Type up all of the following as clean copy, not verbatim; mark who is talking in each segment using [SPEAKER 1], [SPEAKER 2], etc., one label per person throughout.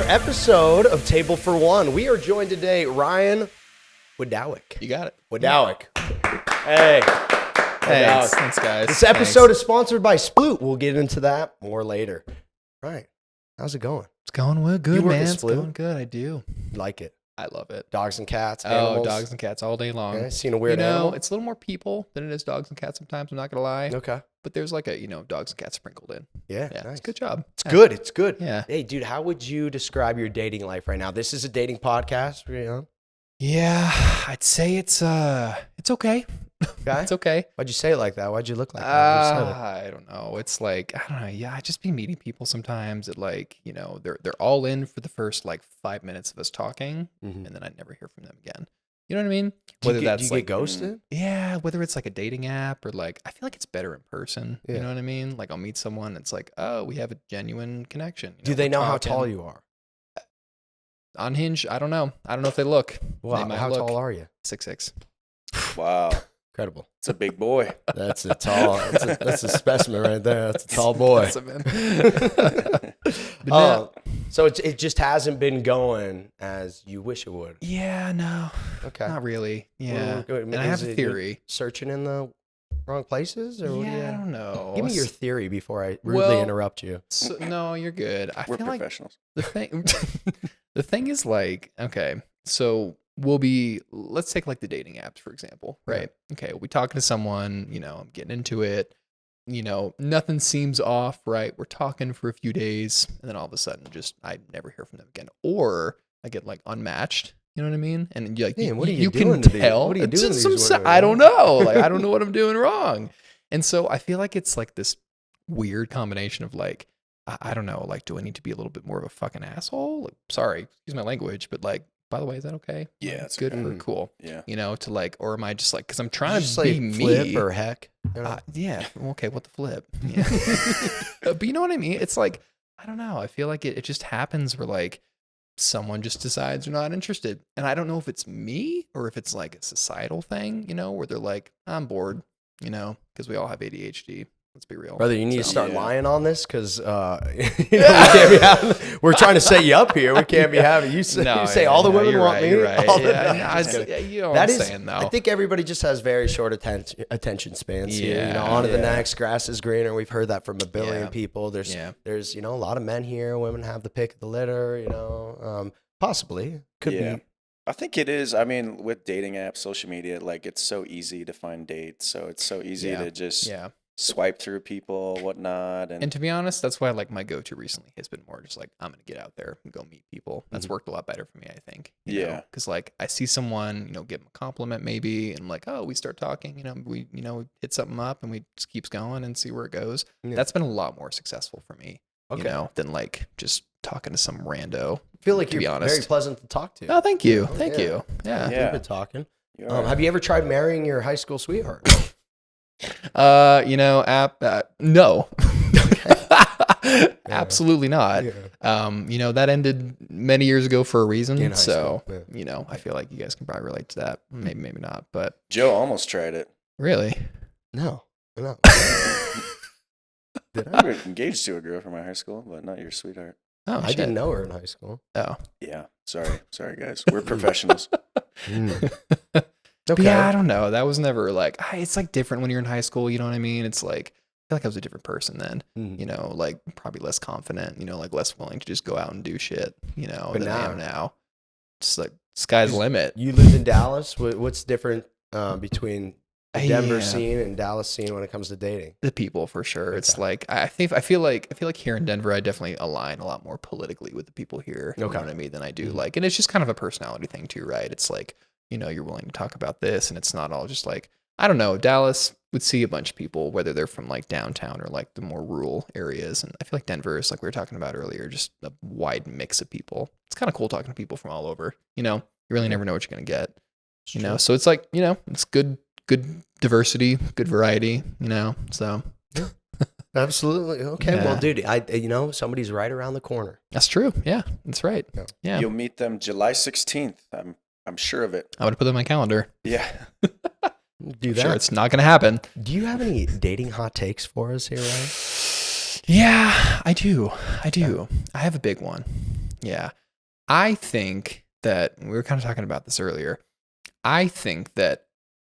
[SPEAKER 1] episode of Table for One. We are joined today, Ryan Wodowick.
[SPEAKER 2] You got it.
[SPEAKER 1] Wodowick. Hey.
[SPEAKER 2] Thanks, guys.
[SPEAKER 1] This episode is sponsored by Sploot. We'll get into that more later. Right. How's it going?
[SPEAKER 2] It's going well. Good,
[SPEAKER 1] You work
[SPEAKER 2] man.
[SPEAKER 1] at
[SPEAKER 2] It's
[SPEAKER 1] Sploot?
[SPEAKER 2] going good. I do.
[SPEAKER 1] Like it.
[SPEAKER 2] I love it.
[SPEAKER 1] Dogs and cats, animals.
[SPEAKER 2] Oh, dogs and cats all day long.
[SPEAKER 1] Okay. Seen a weird animal?
[SPEAKER 2] It's a little more people than it is dogs and cats sometimes. I'm not going to lie.
[SPEAKER 1] Okay.
[SPEAKER 2] But there's like a, dogs and cats sprinkled in.
[SPEAKER 1] Yeah,
[SPEAKER 2] Yeah.
[SPEAKER 1] nice.
[SPEAKER 2] It's a good job.
[SPEAKER 1] It's good. It's good.
[SPEAKER 2] Yeah.
[SPEAKER 1] Hey, dude, how would you describe your dating life right now? This is a dating podcast. You know?
[SPEAKER 2] Yeah. I'd say it's okay.
[SPEAKER 1] Okay.
[SPEAKER 2] It's okay.
[SPEAKER 1] Why'd you say it like that? Why'd you look like that? Who said it?
[SPEAKER 2] I don't know. It's like, I don't know. Yeah, I just be meeting people sometimes that like, they're all in for the first like 5 minutes of us talking,
[SPEAKER 1] Mhm.
[SPEAKER 2] and then I never hear from them again. You know what I mean?
[SPEAKER 1] Do you get ghosted?
[SPEAKER 2] Yeah, whether it's like a dating app or like, I feel like it's better in person.
[SPEAKER 1] Yeah.
[SPEAKER 2] You know what I mean? Like I'll meet someone, it's like, oh, we have a genuine connection.
[SPEAKER 1] Do they
[SPEAKER 2] we're
[SPEAKER 1] know how
[SPEAKER 2] talking.
[SPEAKER 1] tall you are?
[SPEAKER 2] On Hinge, I don't know. I don't know if they look.
[SPEAKER 1] Wow,
[SPEAKER 2] They might
[SPEAKER 1] how
[SPEAKER 2] look.
[SPEAKER 1] tall are you?
[SPEAKER 2] 6'6".
[SPEAKER 3] Wow,
[SPEAKER 1] Incredible.
[SPEAKER 3] it's a big boy.
[SPEAKER 1] That's a tall. That's a specimen right there. That's a tall boy.
[SPEAKER 2] That's a man. But no,
[SPEAKER 1] Oh, so it just hasn't been going as you wish it would.
[SPEAKER 2] yeah, no,
[SPEAKER 1] Okay.
[SPEAKER 2] not really. Yeah,
[SPEAKER 1] Well,
[SPEAKER 2] and I have a theory.
[SPEAKER 1] Searching in the wrong places, or what do you?
[SPEAKER 2] Yeah, I don't know.
[SPEAKER 1] Give me your theory before I rudely
[SPEAKER 2] Well,
[SPEAKER 1] interrupt you.
[SPEAKER 2] So, no, you're good. I
[SPEAKER 3] We're
[SPEAKER 2] feel like
[SPEAKER 3] professionals.
[SPEAKER 2] the thing, the thing is like, okay, so let's take like the dating apps, for example,
[SPEAKER 1] Yeah.
[SPEAKER 2] right? Okay, we talking to someone, I'm getting into it, nothing seems off, right? We're talking for a few days, and then all of a sudden, I never hear from them again, or I get like unmatched. You know what I mean? And like,
[SPEAKER 1] Man, what are you
[SPEAKER 2] you
[SPEAKER 1] doing
[SPEAKER 2] can
[SPEAKER 1] to these-
[SPEAKER 2] tell.
[SPEAKER 1] what are you
[SPEAKER 2] It's
[SPEAKER 1] doing
[SPEAKER 2] just
[SPEAKER 1] to these women,
[SPEAKER 2] I don't
[SPEAKER 1] man?
[SPEAKER 2] know. Like, I don't know what I'm doing wrong. And so I feel like it's like this weird combination of like, I don't know, like, do I need to be a little bit more of a fucking asshole? Like, sorry, excuse my language, but like, by the way, is that okay?
[SPEAKER 3] Yeah,
[SPEAKER 2] Like,
[SPEAKER 3] it's
[SPEAKER 2] good
[SPEAKER 3] okay.
[SPEAKER 2] for cool.
[SPEAKER 3] Yeah.
[SPEAKER 2] To like, or am I just like, because I'm trying
[SPEAKER 1] Just
[SPEAKER 2] to
[SPEAKER 1] like
[SPEAKER 2] be me.
[SPEAKER 1] flip or heck. You know?
[SPEAKER 2] Yeah. Okay. What the flip? Yeah. But you know what I mean? It's like, I don't know. I feel like it just happens where like someone just decides they're not interested. And I don't know if it's me or if it's like a societal thing, where they're like, I'm bored, because we all have ADHD. Let's be real.
[SPEAKER 1] Brother, you need to
[SPEAKER 2] So-
[SPEAKER 1] start
[SPEAKER 3] Yeah.
[SPEAKER 1] lying on this because we're trying to set you up here. We can't be having you say, all the women
[SPEAKER 2] you're
[SPEAKER 1] want
[SPEAKER 2] right,
[SPEAKER 1] me.
[SPEAKER 2] You're right.
[SPEAKER 1] All the-
[SPEAKER 2] Yeah,
[SPEAKER 1] No,
[SPEAKER 2] I-
[SPEAKER 1] just kidding.
[SPEAKER 2] yeah, you know what
[SPEAKER 1] That
[SPEAKER 2] I'm
[SPEAKER 1] is,
[SPEAKER 2] saying, though.
[SPEAKER 1] I think everybody just has very short attention spans. Here.
[SPEAKER 2] Yeah.
[SPEAKER 1] On to the
[SPEAKER 3] Yeah.
[SPEAKER 1] next, grass is greener. We've heard that from a billion
[SPEAKER 2] Yeah.
[SPEAKER 1] people. There's
[SPEAKER 2] Yeah.
[SPEAKER 1] a lot of men here. Women have the pick of the litter. Possibly could
[SPEAKER 3] Yeah.
[SPEAKER 1] be.
[SPEAKER 3] I think it is. I mean, with dating apps, social media, like it's so easy to find dates. So it's so easy
[SPEAKER 2] Yeah.
[SPEAKER 3] to just
[SPEAKER 2] Yeah.
[SPEAKER 3] swipe through people, whatnot.
[SPEAKER 2] And to be honest, that's why like my go-to recently has been more just like, I'm going to get out there and go meet people. That's
[SPEAKER 1] Mhm.
[SPEAKER 2] worked a lot better for me, I think.
[SPEAKER 3] Yeah.
[SPEAKER 2] Because like I see someone, give them a compliment maybe, and I'm like, oh, we start talking, we hit something up and we just keeps going and see where it goes.
[SPEAKER 1] Yeah.
[SPEAKER 2] That's been a lot more successful for me,
[SPEAKER 1] Okay.
[SPEAKER 2] than like just talking to some rando.
[SPEAKER 1] I feel like
[SPEAKER 2] to be
[SPEAKER 1] you're
[SPEAKER 2] honest.
[SPEAKER 1] very pleasant to talk to.
[SPEAKER 2] Oh, thank you.
[SPEAKER 1] Oh,
[SPEAKER 2] Thank
[SPEAKER 1] yeah.
[SPEAKER 2] you. Yeah.
[SPEAKER 3] Yeah.
[SPEAKER 1] We've been talking.
[SPEAKER 3] You are-
[SPEAKER 1] Have you ever tried marrying your high school sweetheart?
[SPEAKER 2] No. Absolutely not.
[SPEAKER 1] Yeah.
[SPEAKER 2] That ended many years ago for a reason.
[SPEAKER 1] In high
[SPEAKER 2] So,
[SPEAKER 1] school,
[SPEAKER 2] I feel like you guys can probably relate to that. Maybe, maybe not. But
[SPEAKER 3] Joe almost tried it.
[SPEAKER 2] really,
[SPEAKER 1] No. No. Did
[SPEAKER 3] You were engaged to a girl from my high school, but not your sweetheart.
[SPEAKER 2] oh,
[SPEAKER 1] I
[SPEAKER 2] shit.
[SPEAKER 1] didn't know her in high school.
[SPEAKER 2] Oh,
[SPEAKER 3] Yeah. Sorry, guys. We're professionals.
[SPEAKER 2] But yeah, I don't know. That was never like. It's like different when you're in high school. You know what I mean? It's like I feel like I was a different person then.
[SPEAKER 1] Mhm.
[SPEAKER 2] Like probably less confident. Like less willing to just go out and do shit.
[SPEAKER 1] But
[SPEAKER 2] Than I
[SPEAKER 1] now-
[SPEAKER 2] am now. Just like sky's the limit.
[SPEAKER 1] You lived in Dallas. What's different between the Denver
[SPEAKER 2] Yeah.
[SPEAKER 1] scene and Dallas scene when it comes to dating?
[SPEAKER 2] The people for sure. It's
[SPEAKER 1] Okay.
[SPEAKER 2] like I feel like here in Denver I definitely align a lot more politically with the people here. You know
[SPEAKER 1] Okay.
[SPEAKER 2] what I mean? Than I do
[SPEAKER 1] Mhm.
[SPEAKER 2] like, and it's just kind of a personality thing too, right? It's like you're willing to talk about this, and it's not all just like I don't know. Dallas would see a bunch of people whether they're from like downtown or like the more rural areas, and I feel like Denver is like we were talking about earlier, just a wide mix of people. It's kind of cool talking to people from all over. You really never know what you're gonna get. So it's like it's good diversity, good variety, so
[SPEAKER 1] Absolutely. Okay.
[SPEAKER 2] Yeah.
[SPEAKER 1] Well, dude, somebody's right around the corner.
[SPEAKER 2] that's true. Yeah, that's right. Yeah.
[SPEAKER 3] You'll meet them July 16th. I'm sure of it.
[SPEAKER 2] I would put that on my calendar.
[SPEAKER 3] Yeah.
[SPEAKER 1] Do
[SPEAKER 2] I'm
[SPEAKER 1] that.
[SPEAKER 2] sure it's not going to happen.
[SPEAKER 1] Do you have any dating hot takes for us here, Ryan?
[SPEAKER 2] Yeah, I do. I have a big one. Yeah. I think that we were kind of talking about this earlier. I think that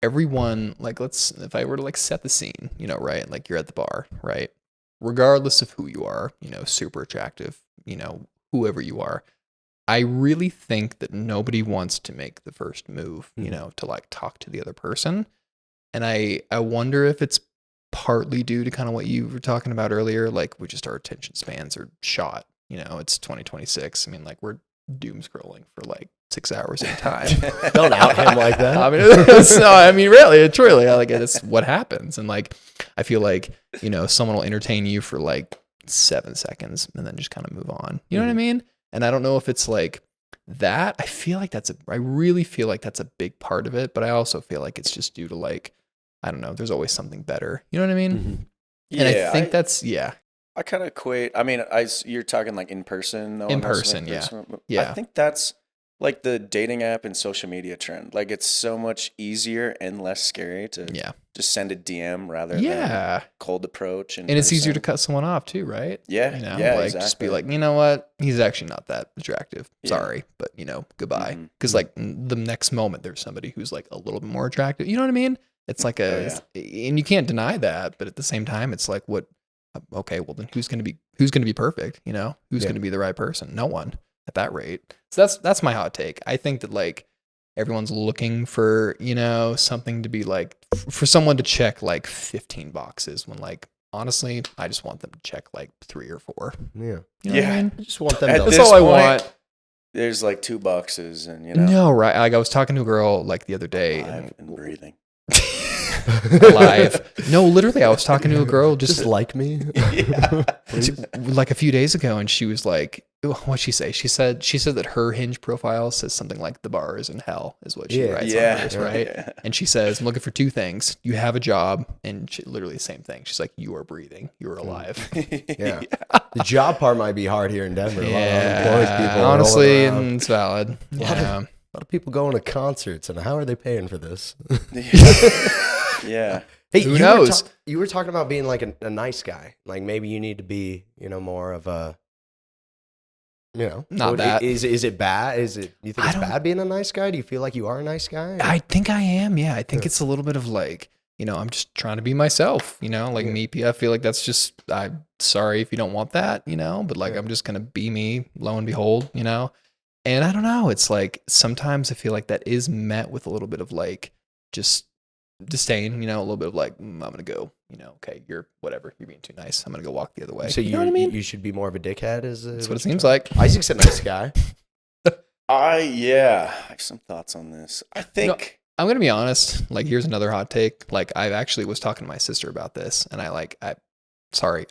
[SPEAKER 2] everyone, like, if I were to like set the scene, right? Like you're at the bar, right? Regardless of who you are, super attractive, whoever you are. I really think that nobody wants to make the first move, to like talk to the other person. And I wonder if it's partly due to kind of what you were talking about earlier, like we just our attention spans are shot. It's 2026. I mean, like we're doom scrolling for like 6 hours at a time.
[SPEAKER 1] Don't out him like that.
[SPEAKER 2] I mean, really, truly, like it's what happens. And like, I feel like, someone will entertain you for like 7 seconds and then just kind of move on. You know what I mean? And I don't know if it's like that. I really feel like that's a big part of it, but I also feel like it's just due to like, I don't know, there's always something better. You know what I mean?
[SPEAKER 1] Mm-hmm.
[SPEAKER 2] And I think that's,
[SPEAKER 3] I kind of equate, I mean, you're talking like in person, though.
[SPEAKER 2] In person, yeah.
[SPEAKER 3] I think that's like the dating app and social media trend. Like it's so much easier and less scary to just send a DM rather than cold approach.
[SPEAKER 2] And it's easier to cut someone off too, right?
[SPEAKER 3] Yeah.
[SPEAKER 2] Like just be like, you know what? He's actually not that attractive. Sorry, but goodbye. Because like the next moment there's somebody who's like a little bit more attractive. You know what I mean? It's like and you can't deny that, but at the same time, it's like okay, well then who's going to be perfect? Who's going to be the right person? No one at that rate. So that's my hot take. I think that like everyone's looking for, something to be like, for someone to check like 15 boxes when like, honestly, I just want them to check like 3 or 4.
[SPEAKER 1] Yeah.
[SPEAKER 2] You know what I mean?
[SPEAKER 1] I just want them
[SPEAKER 3] At
[SPEAKER 1] to.
[SPEAKER 2] That's
[SPEAKER 3] this
[SPEAKER 2] all I
[SPEAKER 3] point,
[SPEAKER 2] want.
[SPEAKER 3] There's like 2 boxes and,
[SPEAKER 2] No, right. Like I was talking to a girl like the other day.
[SPEAKER 3] Alive and breathing.
[SPEAKER 2] Alive. No, literally, I was talking to a girl just
[SPEAKER 1] like me.
[SPEAKER 2] like a few days ago, and she was like, what'd she say? She said that her Hinge profile says something like "the bar is in hell" is what she writes on hers, right?
[SPEAKER 3] Yeah.
[SPEAKER 2] And she says, "I'm looking for 2 things. You have a job," and literally the same thing. She's like, "You are breathing. You are alive."
[SPEAKER 1] Yeah. The job part might be hard here in Denver. A lot of
[SPEAKER 2] Yeah,
[SPEAKER 1] unemployed people.
[SPEAKER 2] honestly,
[SPEAKER 1] rolling around.
[SPEAKER 2] it's valid.
[SPEAKER 1] A lot of people going to concerts, and how are they paying for this?
[SPEAKER 3] Yeah.
[SPEAKER 1] Hey,
[SPEAKER 2] Who knows?
[SPEAKER 1] You were talking about being like a nice guy. Like maybe you need to be, more of a,
[SPEAKER 2] Not that.
[SPEAKER 1] Is it bad? You think
[SPEAKER 2] I
[SPEAKER 1] it's
[SPEAKER 2] don't-
[SPEAKER 1] bad being a nice guy? Do you feel like you are a nice guy?
[SPEAKER 2] I think I am. Yeah, I think it's a little bit of like, I'm just trying to be myself. Like me. I feel like that's just. I'm sorry if you don't want that. But like I'm just gonna be me. Lo and behold, And I don't know. It's like sometimes I feel like that is met with a little bit of like just disdain. A little bit of like I'm gonna go. Okay, you're whatever. You're being too nice. I'm gonna go walk the other way.
[SPEAKER 1] So
[SPEAKER 2] you know what I mean?
[SPEAKER 1] You should be more of a dickhead.
[SPEAKER 2] That's what it seems like.
[SPEAKER 1] Isaac's a nice guy.
[SPEAKER 3] I have some thoughts on this. I think
[SPEAKER 2] I'm gonna be honest. Like, here's another hot take. Like, I actually was talking to my sister about this, and I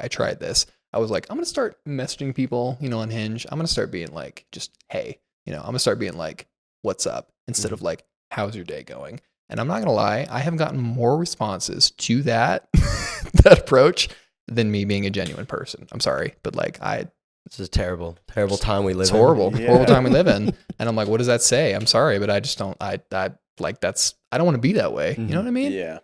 [SPEAKER 2] tried this. I was like, I'm gonna start messaging people, on Hinge. I'm gonna start being like, just hey, I'm gonna start being like, what's up, instead of like, how's your day going? And I'm not gonna lie, I have gotten more responses to that that approach than me being a genuine person. I'm sorry, but like
[SPEAKER 1] This is a terrible time we live in.
[SPEAKER 2] it's horrible time we live in. And I'm like, what does that say? I'm sorry, but I just don't. I like that's. I don't want to be that way. You know what I mean?
[SPEAKER 3] Yeah.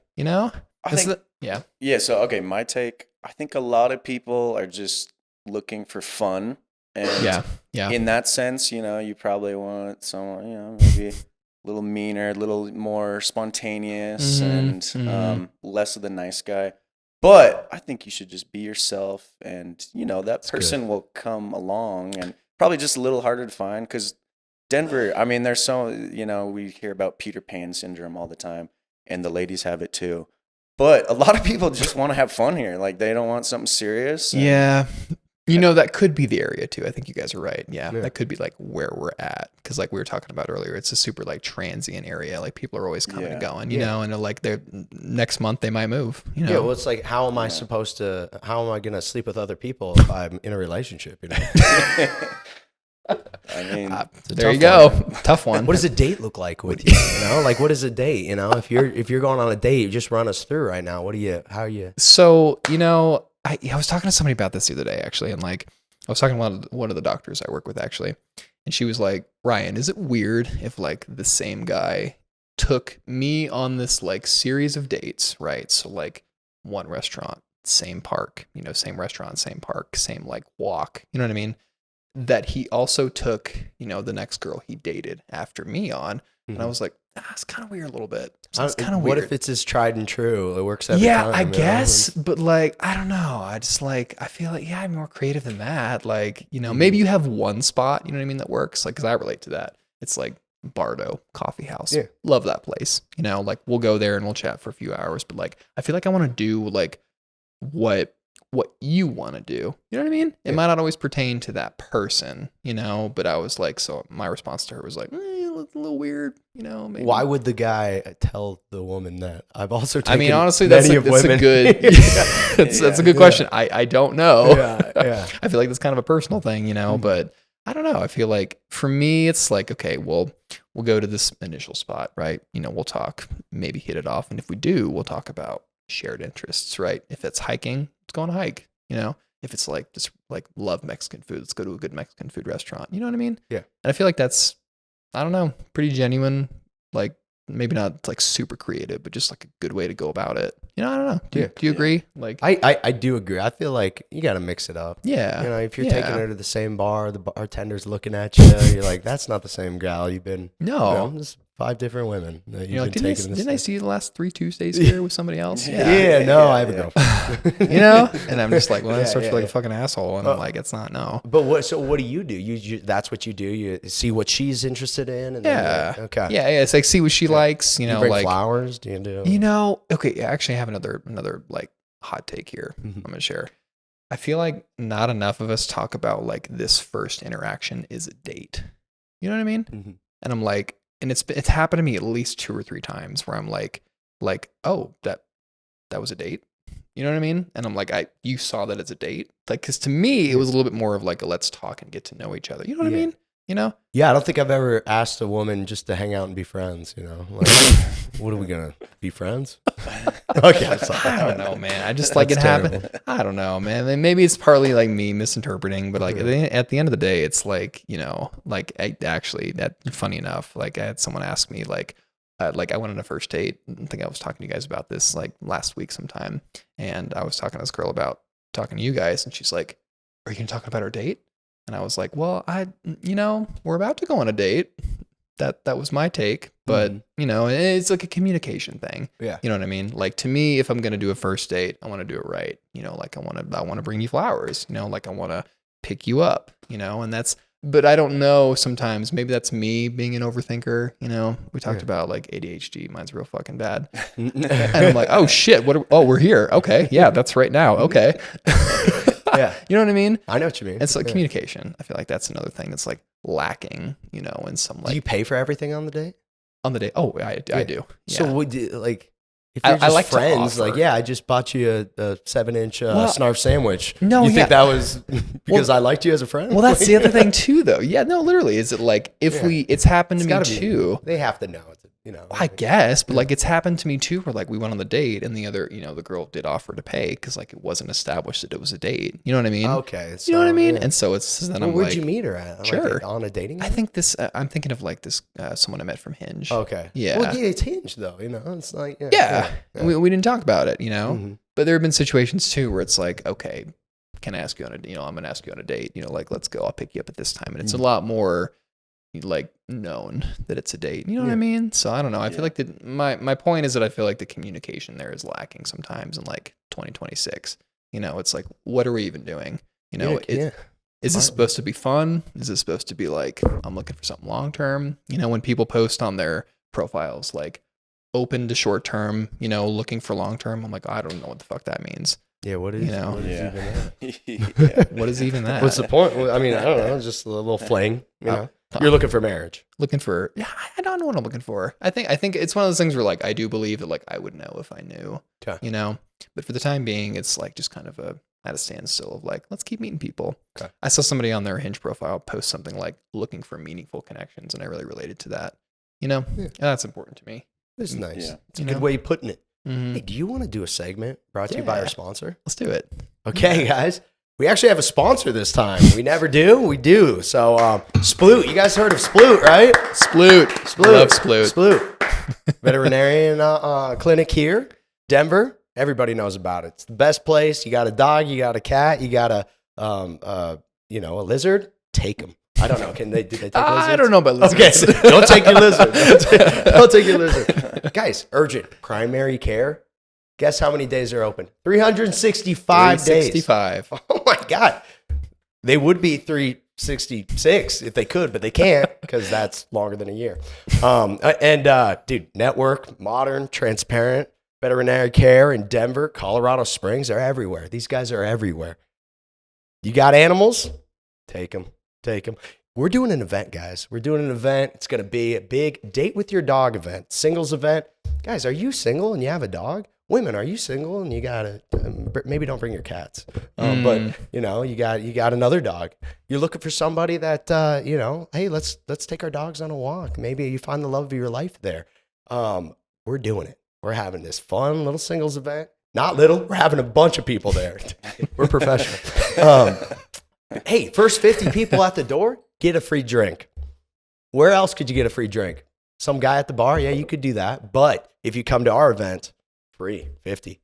[SPEAKER 2] I think. Yeah.
[SPEAKER 3] Yeah. So okay, my take. I think a lot of people are just looking for fun, and
[SPEAKER 2] Yeah.
[SPEAKER 3] in that sense, you probably want someone, maybe a little meaner, a little more spontaneous, and less of the nice guy. But I think you should just be yourself, and that person will come along, and probably just a little harder to find because Denver. I mean, there's so we hear about Peter Pan syndrome all the time, and the ladies have it too. But a lot of people just want to have fun here. Like they don't want something serious.
[SPEAKER 2] Yeah. That could be the area too. I think you guys are right. Yeah. That could be like where we're at. Cause like we were talking about earlier, it's a super like transient area. Like people are always coming and going, and like they're next month they might move,
[SPEAKER 1] Yeah. Well, it's like, how am I going to sleep with other people if I'm in a relationship,
[SPEAKER 3] I mean,
[SPEAKER 2] there you go. Tough one.
[SPEAKER 1] What does a date look like with you? Like what is a date? If you're going on a date, just run us through right now. How are you?
[SPEAKER 2] So, I was talking to somebody about this the other day actually. And like, I was talking to one of the doctors I work with actually. And she was like, Ryan, is it weird if like the same guy took me on this like series of dates, right? So like one restaurant, same park, same restaurant, same park, same like walk, you know what I mean? that he also took, the next girl he dated after me on. And I was like, it's kind of weird a little bit. It's kind of weird.
[SPEAKER 1] What if it's his tried and true? It works every
[SPEAKER 2] yeah,
[SPEAKER 1] time.
[SPEAKER 2] I guess. But like, I don't know. I just like, I feel like, I'm more creative than that. Like, maybe you have one spot, you know what I mean, that works. Like, because I relate to that. It's like Bardo Coffee House. Yeah. Love that place. Like we'll go there and we'll chat for a few hours. But like, I feel like I want to do like what you want to do. You know what I mean? It might not always pertain to that person, but I was like, so my response to her was like, a little weird, maybe.
[SPEAKER 1] Why would the guy tell the woman that? I've also taken
[SPEAKER 2] honestly,
[SPEAKER 1] that's a
[SPEAKER 2] good, that's a good question. I don't know.
[SPEAKER 1] Yeah.
[SPEAKER 2] I feel like that's kind of a personal thing, but I don't know. I feel like for me, it's like, okay, well, we'll go to this initial spot, right? We'll talk, maybe hit it off. And if we do, we'll talk about shared interests, right? If it's hiking, let's go on a hike, if it's like just like love Mexican food, let's go to a good Mexican food restaurant. You know what I mean?
[SPEAKER 1] Yeah.
[SPEAKER 2] And I feel like that's, I don't know, pretty genuine, like maybe not like super creative, but just like a good way to go about it. I don't know. Do you agree? Like
[SPEAKER 1] I do agree. I feel like you got to mix it up.
[SPEAKER 2] Yeah.
[SPEAKER 1] If you're taking her to the same bar, the bartender's looking at you, you're like, that's not the same gal you've been.
[SPEAKER 2] No.
[SPEAKER 1] There's 5 different women that
[SPEAKER 2] you're
[SPEAKER 1] you've
[SPEAKER 2] like,
[SPEAKER 1] been taking.
[SPEAKER 2] Didn't I see you the last 3 Tuesdays here with somebody else?
[SPEAKER 1] No, I have a girlfriend.
[SPEAKER 2] And I'm just like, well, I start to feel like a fucking asshole, and I'm like, it's not no.
[SPEAKER 1] But what do you do? You that's what you do. You see what she's interested in, and then okay,
[SPEAKER 2] yeah. It's like see what she likes.
[SPEAKER 1] You bring
[SPEAKER 2] like
[SPEAKER 1] flowers. Do you do?
[SPEAKER 2] Okay. Actually, I have another like hot take here. I'm gonna share. I feel like not enough of us talk about like this first interaction is a date. You know what I mean?
[SPEAKER 1] Mm-hmm.
[SPEAKER 2] And I'm like. And it's happened to me at least 2 or 3 times where I'm like, oh, that was a date. You know what I mean? And I'm like, you saw that as a date? Like, because to me, it was a little bit more of like a let's talk and get to know each other. You know what I mean?
[SPEAKER 1] Yeah, I don't think I've ever asked a woman just to hang out and be friends. Like, what are we gonna be friends? Okay, I'm sorry.
[SPEAKER 2] I don't know, man. I just like it happened. I don't know, man. And maybe it's partly like me misinterpreting, but like at the end of the day, it's like like that. Funny enough, like I had someone ask me like I went on a first date. I think I was talking to you guys about this like last week sometime, and I was talking to this girl about talking to you guys, and she's like, "Are you gonna talk about our date?" And I was like, well, we're about to go on a date. That was my take, but it's like a communication thing. Yeah. You know what I mean? Like to me, if I'm going to do a first date, I want to do it right. Like I want to bring you flowers, like I want to pick you up, and but I don't know sometimes, maybe that's me being an overthinker. We talked about like ADHD. Mine's real fucking bad. And I'm like, oh shit. We're here. Okay. Yeah. That's right now. Okay.
[SPEAKER 1] Yeah.
[SPEAKER 2] You know what I mean?
[SPEAKER 1] I know what you mean.
[SPEAKER 2] It's like communication. I feel like that's another thing that's like lacking, in some like.
[SPEAKER 1] Do you pay for everything on the date?
[SPEAKER 2] On the date? Oh, I do. Yeah.
[SPEAKER 1] So would you like, if you're just like friends, like, I just bought you a 7-inch snarf sandwich. No, you think that was because I liked you as a friend?
[SPEAKER 2] Well, that's the other thing too, though. Yeah, no, literally. Is it like, it's happened to me too.
[SPEAKER 1] They have to know.
[SPEAKER 2] I guess, but like it's happened to me too, where like we went on the date and the other, the girl did offer to pay because like it wasn't established that it was a date. You know what I mean?
[SPEAKER 1] Okay.
[SPEAKER 2] So, you know what I mean? Yeah. And so it's then I'm
[SPEAKER 1] where'd you meet her at?
[SPEAKER 2] Sure.
[SPEAKER 1] Like on a dating app?
[SPEAKER 2] I think this, I'm thinking of like this, someone I met from Hinge.
[SPEAKER 1] Okay.
[SPEAKER 2] Yeah.
[SPEAKER 1] Well, it's Hinge though, it's like,
[SPEAKER 2] yeah. We didn't talk about it, but there have been situations too where it's like, okay, can I ask you on a, I'm going to ask you on a date, like, let's go, I'll pick you up at this time. And it's a lot more like known that it's a date. You know what I mean? So I don't know. I feel like my point is that I feel like the communication there is lacking sometimes in like 2026. It's like, what are we even doing? Is this supposed to be fun? Is this supposed to be like, I'm looking for something long term? When people post on their profiles like open to short term, looking for long term, I'm like, I don't know what the fuck that means.
[SPEAKER 1] Yeah, what is even
[SPEAKER 2] that? What is even that?
[SPEAKER 1] What's the point? I mean, I don't know, just a little fling, You're looking for marriage.
[SPEAKER 2] I don't know what I'm looking for. I think it's one of those things where like I do believe that like I would know if I knew. Okay. But for the time being, it's like just kind of at a standstill of like, let's keep meeting people. Okay. I saw somebody on their Hinge profile post something like looking for meaningful connections, and I really related to that. That's important to me.
[SPEAKER 1] It's nice. Yeah. It's a good way of putting it. Mm-hmm. Hey, do you want to do a segment brought to you by our sponsor?
[SPEAKER 2] Let's do it.
[SPEAKER 1] Okay, guys. We actually have a sponsor this time. We never do. We do. So, Sploot. You guys heard of Sploot, right?
[SPEAKER 2] Sploot. Love Sploot.
[SPEAKER 1] Sploot. Veterinarian clinic here, Denver. Everybody knows about it. It's the best place. You got a dog. You got a cat. You got a lizard. take them. I don't know. Did they take lizards?
[SPEAKER 2] I don't know about lizards.
[SPEAKER 1] Okay, don't take your lizard. Don't take your lizard. Guys, urgent primary care. Guess how many days are open? 365 days.
[SPEAKER 2] 365.
[SPEAKER 1] Oh my God. They would be 366 if they could, but they can't because that's longer than a year. Dude, network, modern, transparent, veterinary care in Denver, Colorado Springs, they're everywhere. These guys are everywhere. You got animals? Take them. Take them. We're doing an event, guys. We're doing an event. It's going to be a big date with your dog event, singles event. Guys, are you single and you have a dog? Women, are you single and you got to maybe don't bring your cats, but you know you got another dog. You're looking for somebody that hey, let's take our dogs on a walk. Maybe you find the love of your life there. We're doing it. We're having this fun little singles event. Not little. We're having a bunch of people there. We're professional. Hey, first 50 people at the door get a free drink. Where else could you get a free drink? Some guy at the bar? Yeah, you could do that. But if you come to our event, free 50.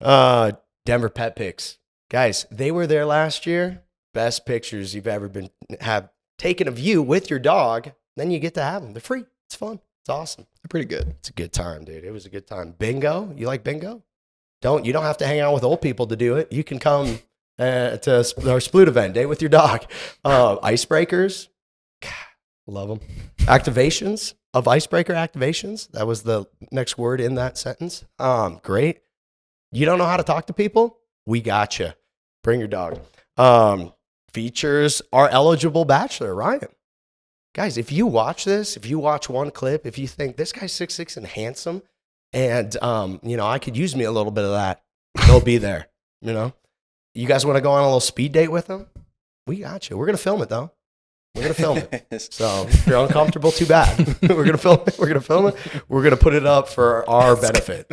[SPEAKER 1] Denver Pet Pics. Guys, they were there last year. Best pictures you've ever have taken of you with your dog. Then you get to have them. They're free. It's fun. It's awesome.
[SPEAKER 2] They're pretty good.
[SPEAKER 1] It's a good time, dude. It was a good time. Bingo. You like bingo? You don't have to hang out with old people to do it. You can come to our Sploot event, date with your dog. Icebreakers. God, love them. Activations of icebreaker activations. That was the next word in that sentence. Great. You don't know how to talk to people? We got you. Bring your dog. Features our eligible bachelor, Ryan. Guys, if you watch this, if you watch one clip, if you think this guy's 6'6" and handsome, and I could use me a little bit of that, they'll be there. You guys want to go on a little speed date with them? We got you. We're gonna film it though. We're gonna film it. So if you're uncomfortable, too bad. We're gonna film it. We're gonna film it. We're gonna put it up for our benefit.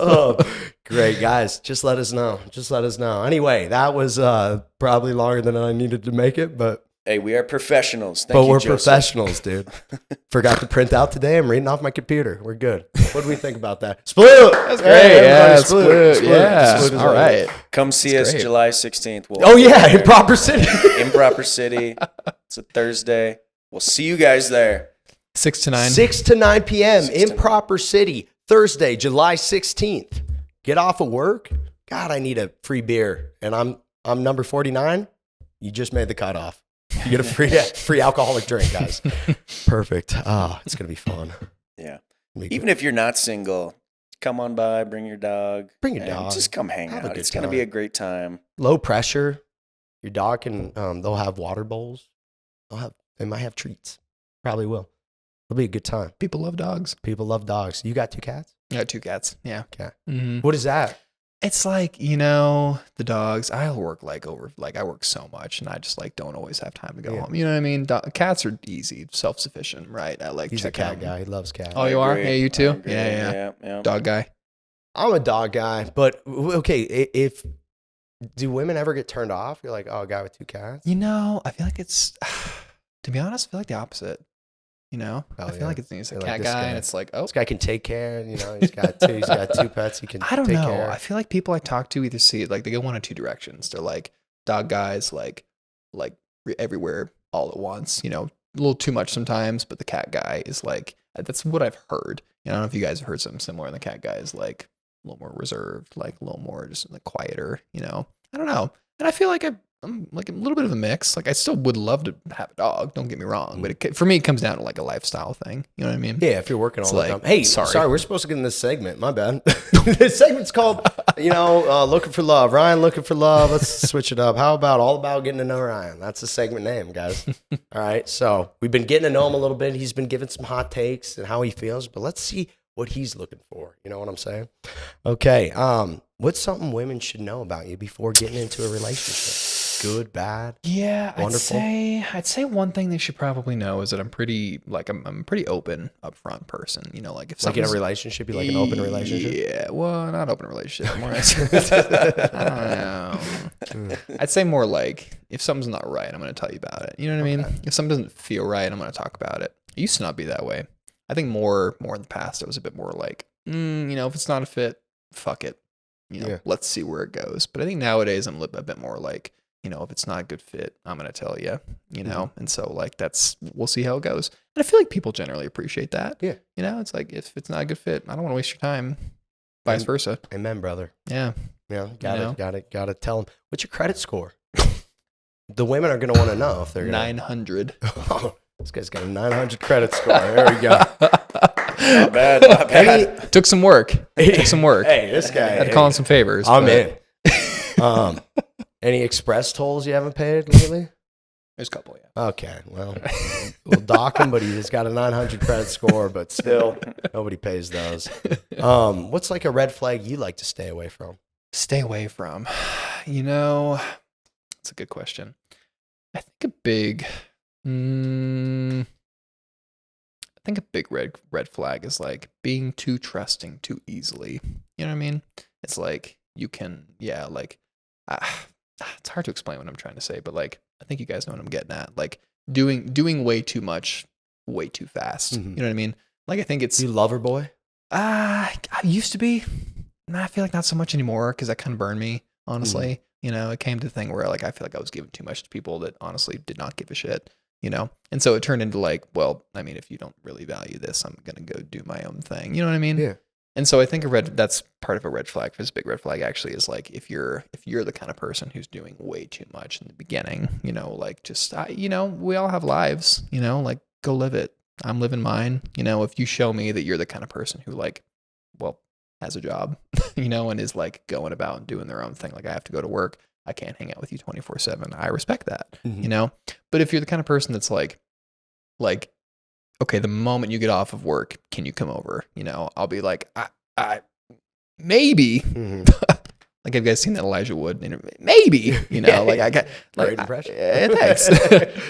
[SPEAKER 1] Oh, great, guys. Just let us know. Anyway, that was probably longer than I needed to make it, but
[SPEAKER 3] hey, we are professionals.
[SPEAKER 1] We're professionals, dude. Forgot to print out today. I'm reading off my computer. We're good. What do we think about that? Sploot!
[SPEAKER 2] That's great.
[SPEAKER 1] Sploot.
[SPEAKER 2] Yeah. All right.
[SPEAKER 3] Come see us July 16th.
[SPEAKER 1] Improper City.
[SPEAKER 3] Improper City. It's a Thursday. We'll see you guys there.
[SPEAKER 2] 6 to 9.
[SPEAKER 1] 6 to 9 p.m. Improper City. Thursday, July 16th. Get off of work. God, I need a free beer. And I'm number 49. You just made the cutoff. You get a free alcoholic drink, guys. Perfect. It's going to be fun.
[SPEAKER 3] Yeah. Even if you're not single, come on by, bring your dog.
[SPEAKER 1] Bring your dog.
[SPEAKER 3] Just come hang out. It's going to be a great time.
[SPEAKER 1] Low pressure. Your dog can, they'll have water bowls. They might have treats. Probably will. It'll be a good time.
[SPEAKER 2] People love dogs.
[SPEAKER 1] You got 2 cats?
[SPEAKER 2] I got 2 cats. Yeah.
[SPEAKER 1] Cat.
[SPEAKER 2] Mm-hmm.
[SPEAKER 1] What is that?
[SPEAKER 2] It's like, the dogs, I work I work so much and I just don't always have time to go home. You know what I mean? Cats are easy, self-sufficient, right?
[SPEAKER 1] He's a cat guy. He loves cats.
[SPEAKER 2] Oh, you are? Yeah, you too? Yeah. Dog guy.
[SPEAKER 1] I'm a dog guy, but okay, do women ever get turned off? You're like, oh, a guy with 2 cats?
[SPEAKER 2] I feel like it's, to be honest, I feel like the opposite. I feel like it's a cat guy, and it's like, oh,
[SPEAKER 1] this guy can take care. He's got 2 pets. He can.
[SPEAKER 2] I don't
[SPEAKER 1] take
[SPEAKER 2] know.
[SPEAKER 1] Care.
[SPEAKER 2] I feel like people I talk to either see it they go one of 2 directions. They're like dog guys, like everywhere all at once. A little too much sometimes, but the cat guy is that's what I've heard. I don't know if you guys have heard something similar. And the cat guy is a little more reserved, a little more just quieter. I don't know, and I feel like I'm a little bit of a mix. I still would love to have a dog. Don't get me wrong, but for me, it comes down to a lifestyle thing. You know what I mean?
[SPEAKER 1] Yeah. If you're working all the time. Hey, sorry, we're supposed to get in this segment. My bad. This segment's called, looking for love. Ryan looking for love. Let's switch it up. How about all about getting to know Ryan? That's the segment name, guys. All right. So we've been getting to know him a little bit. He's been giving some hot takes and how he feels, but let's see what he's looking for. You know what I'm saying? Okay. What's something women should know about you before getting into a relationship? Good, bad,
[SPEAKER 2] yeah,
[SPEAKER 1] wonderful.
[SPEAKER 2] I'd say one thing they should probably know is that I'm pretty I'm a pretty open, upfront person. If
[SPEAKER 1] in a relationship, you like an open relationship.
[SPEAKER 2] Yeah, well, not open relationship. More I don't know. I'd say more if something's not right, I'm going to tell you about it. You know what I mean? If something doesn't feel right, I'm going to talk about it. It used to not be that way. I think more in the past, it was a bit more if it's not a fit, fuck it. let's see where it goes. But I think nowadays I'm a bit more like, if it's not a good fit, I'm going to tell you, and so like we'll see how it goes. And I feel like people generally appreciate that.
[SPEAKER 1] Yeah.
[SPEAKER 2] It's like, if it's not a good fit, I don't want to waste your time. Vice versa.
[SPEAKER 1] Amen, brother.
[SPEAKER 2] Yeah.
[SPEAKER 1] Yeah. Gotta tell them. What's your credit score? The women are going to want to know if they're
[SPEAKER 2] 900.
[SPEAKER 1] Oh, this guy's got a 900 credit score. There we go.
[SPEAKER 3] Not bad. Not bad.
[SPEAKER 2] Took some work. Hey,
[SPEAKER 1] this guy.
[SPEAKER 2] had to call in some favors.
[SPEAKER 1] I'm in. Any express tolls you haven't paid lately?
[SPEAKER 2] There's a couple, yeah.
[SPEAKER 1] Okay, well, we'll dock him, but he's got a 900 credit score, but still, nobody pays those. What's like a red flag you like to stay away from?
[SPEAKER 2] Stay away from? That's a good question. I think a big red flag is like being too trusting too easily. You know what I mean? It's like you can, it's hard to explain what I'm trying to say, but like, I think you guys know what I'm getting at. Like doing way too much, way too fast.
[SPEAKER 1] Mm-hmm.
[SPEAKER 2] You know what I mean? Like, I think it's...
[SPEAKER 1] You lover boy?
[SPEAKER 2] I used to be. I feel like not so much anymore, because that kind of burned me, honestly. Mm-hmm. It came to the thing where like I feel like I was giving too much to people that honestly did not give a shit. And so it turned into like, well, I mean, if you don't really value this, I'm gonna go do my own thing. You know what I mean?
[SPEAKER 1] Yeah.
[SPEAKER 2] And so I think that's part of a red flag. This big red flag actually is like, if you're the kind of person who's doing way too much in the beginning, like just, we all have lives, like go live it. I'm living mine. If you show me that you're the kind of person who like, well, has a job, and is like going about and doing their own thing. Like, I have to go to work. I can't hang out with you 24/7. I respect that, but if you're the kind of person that's like, okay, the moment you get off of work, can you come over? I'll be like, I maybe. Mm-hmm. Like, have you guys seen that Elijah Wood interview? Maybe, like I got like,
[SPEAKER 1] great impression.
[SPEAKER 2] Thanks.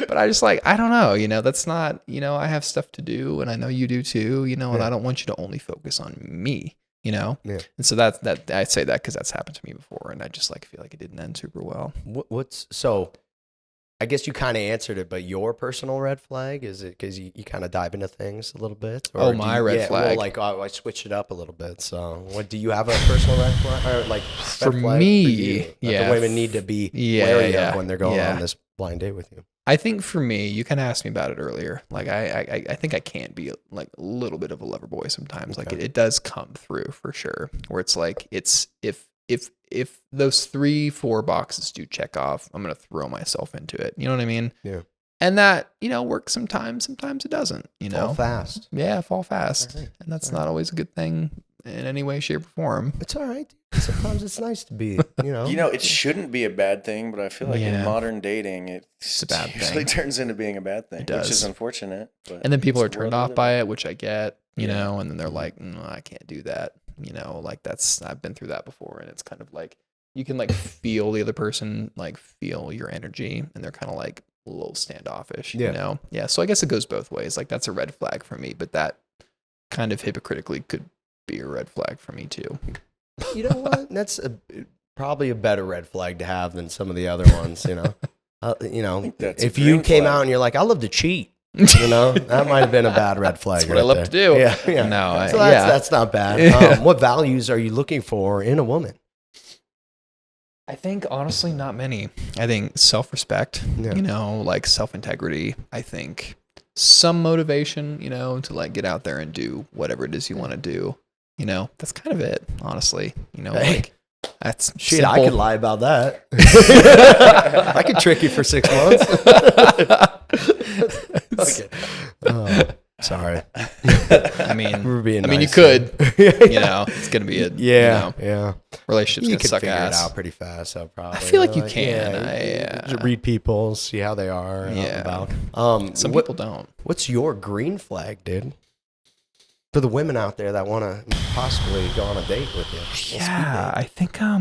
[SPEAKER 2] But I just like, I don't know, that's not, I have stuff to do, and I know you do too, and I don't want you to only focus on me, Yeah. And so that I say that because that's happened to me before, and I just like feel like it didn't end super well.
[SPEAKER 1] So I guess you kind of answered it, but your personal red flag, is it because you kind of dive into things a little bit?
[SPEAKER 2] Or my red flag.
[SPEAKER 1] Well, like, I switched it up a little bit. So what, do you have a personal red flag? Or like
[SPEAKER 2] for
[SPEAKER 1] red flag
[SPEAKER 2] me,
[SPEAKER 1] for you, that the women need to be wary of when they're going on this blind date with you?
[SPEAKER 2] I think for me, you kind of asked me about it earlier. Like, I think I can be like a little bit of a lover boy sometimes. Okay. Like it does come through for sure, where it's like, it's if those 3-4 boxes do check off, I'm going to throw myself into it. You know what I mean?
[SPEAKER 1] Yeah.
[SPEAKER 2] And that, works sometimes it doesn't,
[SPEAKER 1] Fall fast.
[SPEAKER 2] Yeah, fall fast.
[SPEAKER 1] Right.
[SPEAKER 2] And that's not always a good thing in any way, shape, or form.
[SPEAKER 1] It's all right. Sometimes it's nice to be,
[SPEAKER 3] it shouldn't be a bad thing, but I feel like in modern dating, it's
[SPEAKER 2] a bad
[SPEAKER 3] usually
[SPEAKER 2] thing.
[SPEAKER 3] turns into being a bad thing, which is unfortunate. But
[SPEAKER 2] and then people are turned off by it, which I get, and then they're like, no, I can't do that. Like I've been through that before, and it's kind of like, you can like feel the other person, like feel your energy, and they're kind of like a little standoffish, Yeah. So I guess it goes both ways. Like, that's a red flag for me, but that kind of hypocritically could be a red flag for me too.
[SPEAKER 1] You know what? That's probably a better red flag to have than some of the other ones, if you came out and you're like, I love to cheat, that might have been a bad red flag.
[SPEAKER 2] That's what I love to do.
[SPEAKER 1] Yeah.
[SPEAKER 2] No,
[SPEAKER 1] that's not bad. What values are you looking for in a woman?
[SPEAKER 2] I think honestly, not many. I think self-respect, like self-integrity. I think some motivation, to like get out there and do whatever it is you want to do. That's kind of it, honestly. Like, that's
[SPEAKER 1] shit.
[SPEAKER 2] simple.
[SPEAKER 1] I could lie about that. I could trick you for 6 months. Okay. Sorry.
[SPEAKER 2] I mean,
[SPEAKER 1] we're being nice,
[SPEAKER 2] you could. It's gonna be a relationship's gonna suck
[SPEAKER 1] figure
[SPEAKER 2] ass.
[SPEAKER 1] it out pretty fast. So probably.
[SPEAKER 2] I feel like you can.
[SPEAKER 1] Just read people, see how they are. About.
[SPEAKER 2] Some people don't.
[SPEAKER 1] What's your green flag, dude? For the women out there that want to possibly go on a date with you.
[SPEAKER 2] Yeah, I think I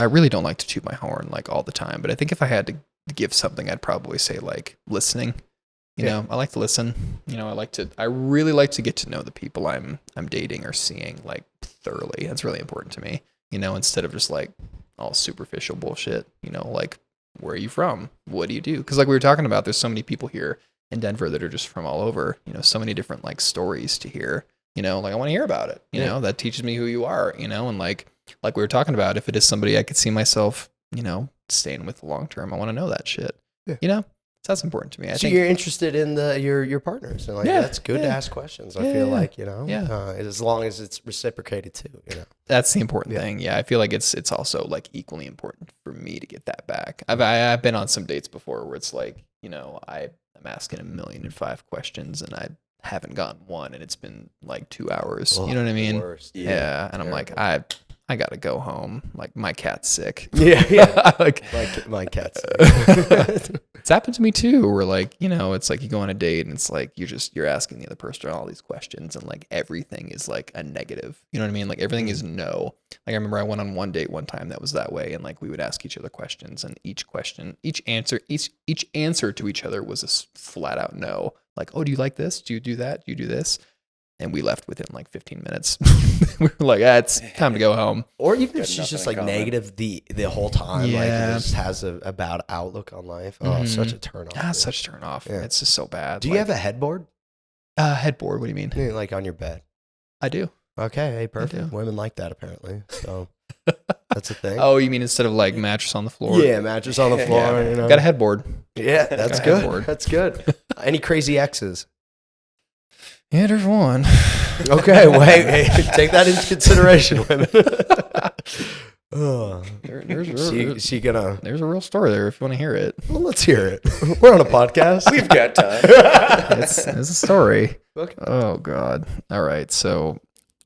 [SPEAKER 2] really don't like to toot my horn like all the time, but I think if I had to give something, I'd probably say like listening. I like to listen. I really like to get to know the people I'm dating or seeing like thoroughly. That's really important to me. Instead of just like all superficial bullshit. Like, where are you from? What do you do? Because like we were talking about, there's so many people here in Denver that are just from all over. So many different like stories to hear. Like, I want to hear about it. That teaches me who you are. And like, like we were talking about, if it is somebody I could see myself, staying with long term, I want to know that shit.
[SPEAKER 1] Yeah.
[SPEAKER 2] So that's important to me. I
[SPEAKER 1] So
[SPEAKER 2] think
[SPEAKER 1] you're interested in your partners, and that's good to ask questions. I feel like as long as it's reciprocated too.
[SPEAKER 2] That's the important thing. Yeah, I feel like it's also like equally important for me to get that back. I've been on some dates before where it's like I'm asking 1,000,005 questions and I haven't gotten one, and it's been like 2 hours. You know what I mean?
[SPEAKER 1] Worst.
[SPEAKER 2] Yeah, and I'm like I gotta go home. Like my cat's sick.
[SPEAKER 1] Yeah.
[SPEAKER 2] Like
[SPEAKER 1] my cat's sick.
[SPEAKER 2] It's happened to me too, where like, it's like you go on a date and it's like you're asking the other person all these questions and like everything is like a negative. You know what I mean? Like everything is no. Like I remember I went on one date one time that was that way, and like we would ask each other questions, and each answer to each other was a flat out no. Like, oh, do you like this? Do you do that? Do you do this? And we left within like 15 minutes. We were like, it's time to go home.
[SPEAKER 1] Or even if she's just like negative the whole time, like just has a bad outlook on life. Oh, such a turn off.
[SPEAKER 2] Ah, such a turn off. Yeah. It's just so bad.
[SPEAKER 1] Do you have a headboard?
[SPEAKER 2] Headboard? What do you mean?
[SPEAKER 1] Like on your bed?
[SPEAKER 2] I do.
[SPEAKER 1] Okay, hey, perfect. Women like that apparently. So that's a thing.
[SPEAKER 2] Oh, you mean instead of like mattress on the floor?
[SPEAKER 1] Yeah, mattress on the floor.
[SPEAKER 2] Yeah. Got a headboard.
[SPEAKER 1] Yeah, that's good. Headboard. That's good. Any crazy exes?
[SPEAKER 2] Yeah, there's one.
[SPEAKER 1] Okay, wait, take that into consideration, women.
[SPEAKER 2] There's a real story there if you want to hear it.
[SPEAKER 1] Well, let's hear it. We're on a podcast.
[SPEAKER 3] We've got time.
[SPEAKER 2] It's a story. Okay. Oh God. All right. So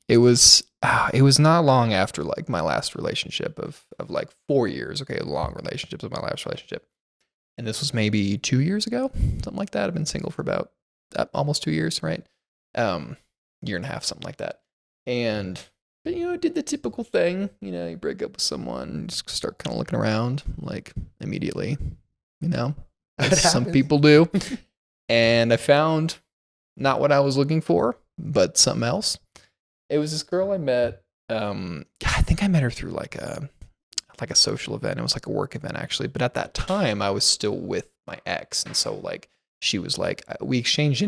[SPEAKER 2] it was not long after like my last relationship of like 4 years. Okay, long relationships of my last relationship, and this was maybe 2 years ago, something like that. I've been single for about almost 2 years, right? Year and a half, something like that. And did the typical thing. You break up with someone, just start kind of looking around, like immediately. As some people do. And I found not what I was looking for, but something else. It was this girl I met. I think I met her through like a social event. It was like a work event actually. But at that time, I was still with my ex, and so like. She was like, we exchanged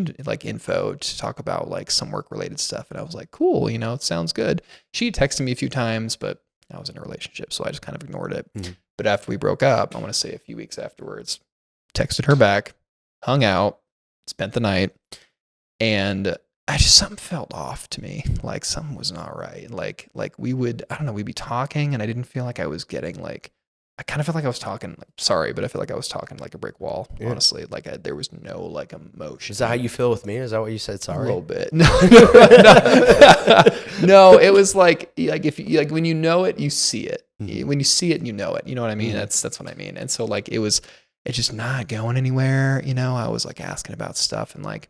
[SPEAKER 2] info to talk about like some work related stuff. And I was like, cool, it sounds good. She texted me a few times, but I was in a relationship, so I just kind of ignored it. Mm-hmm. But after we broke up, I want to say a few weeks afterwards, texted her back, hung out, spent the night, and something felt off to me. Like something was not right. Like we'd be talking, and I didn't feel like I was getting like, I kind of felt like I was talking, sorry, but I feel like I was talking like a brick wall, honestly. Like there was no like emotion.
[SPEAKER 1] Is that how you feel with me? Is that what you said? Sorry.
[SPEAKER 2] A little bit. No, it was like if you, like when you know it, you see it. Mm-hmm. When you see it, you know it. You know what I mean? Mm-hmm. That's what I mean. And so like it's just not going anywhere. I was like asking about stuff, and like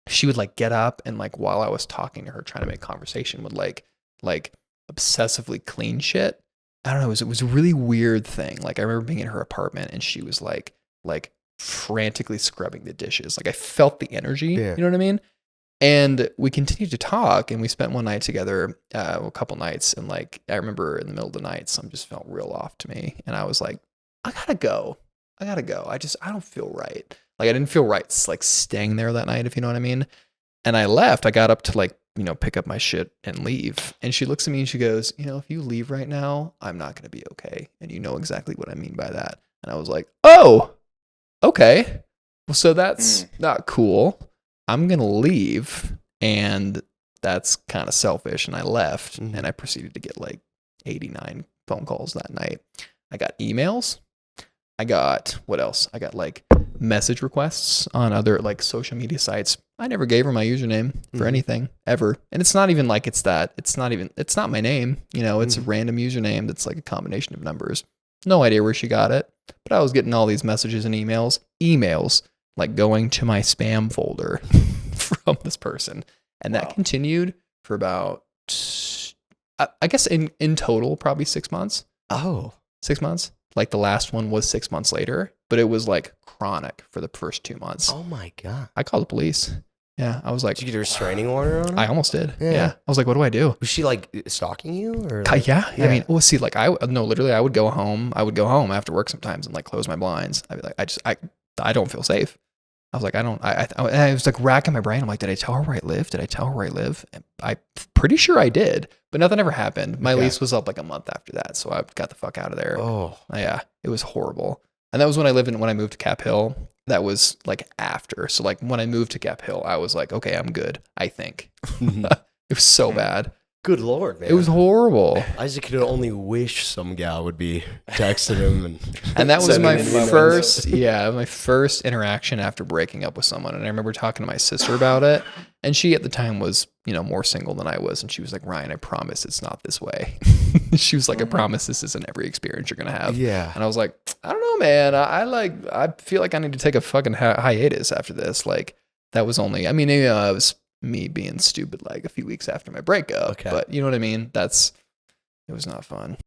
[SPEAKER 2] she would like get up and like while I was talking to her, trying to make conversation, would like obsessively clean shit. I don't know. It was a really weird thing. Like I remember being in her apartment and she was like frantically scrubbing the dishes. Like I felt the energy, you know what I mean? And we continued to talk, and we spent one night together, a couple nights. And like, I remember in the middle of the night, something just felt real off to me. And I was like, I gotta go. I don't feel right. Like I didn't feel right like staying there that night, if you know what I mean. And I left. I got up to like, pick up my shit and leave. And she looks at me and she goes, if you leave right now, I'm not going to be okay. And you know exactly what I mean by that. And I was like, oh, okay. Well, so that's not cool. I'm going to leave. And that's kind of selfish. And I left, and I proceeded to get like 89 phone calls that night. I got emails. I got, what else? I got like message requests on other like social media sites. I never gave her my username for anything ever. And it's not even like it's not my name. It's a random username that's like a combination of numbers. No idea where she got it, but I was getting all these messages and emails like going to my spam folder from this person. And that continued for about, I guess in total, probably 6 months.
[SPEAKER 1] Oh,
[SPEAKER 2] 6 months. Like the last one was 6 months later, but it was like chronic for the first 2 months.
[SPEAKER 1] Oh my God.
[SPEAKER 2] I called the police. Yeah. I was like,
[SPEAKER 1] did you get a restraining order on her?
[SPEAKER 2] I almost did. Yeah. I was like, what do I do?
[SPEAKER 1] Was she like stalking you or? Like,
[SPEAKER 2] yeah. I mean, well, see, like literally I would go home. I would go home after work sometimes and like close my blinds. I'd be like, I don't feel safe. I was like, I was like racking my brain. I'm like, did I tell her where I live? Did I tell her where I live? And I'm pretty sure I did, but nothing ever happened. My lease was up like a month after that. So I got the fuck out of there.
[SPEAKER 1] Oh,
[SPEAKER 2] Yeah. It was horrible. And that was when I moved to Cap Hill. That was like after. So like when I moved to Cap Hill, I was like, okay, I'm good. I think. It was so bad.
[SPEAKER 1] good Lord, man.
[SPEAKER 2] It was horrible.
[SPEAKER 1] Isaac could only wish some gal would be texting him.
[SPEAKER 2] And that was
[SPEAKER 1] sending
[SPEAKER 2] my
[SPEAKER 1] an email.
[SPEAKER 2] my first interaction after breaking up with someone. And I remember talking to my sister about it. And she at the time was, more single than I was. And she was like, Ryan, I promise it's not this way. She was like, I promise this isn't every experience you're going to have.
[SPEAKER 1] Yeah.
[SPEAKER 2] And I was like, I don't know, man. I feel like I need to take a fucking hiatus after this. Like that was only, maybe it was me being stupid like a few weeks after my breakup.
[SPEAKER 1] Okay.
[SPEAKER 2] But you know what I mean? It was not fun.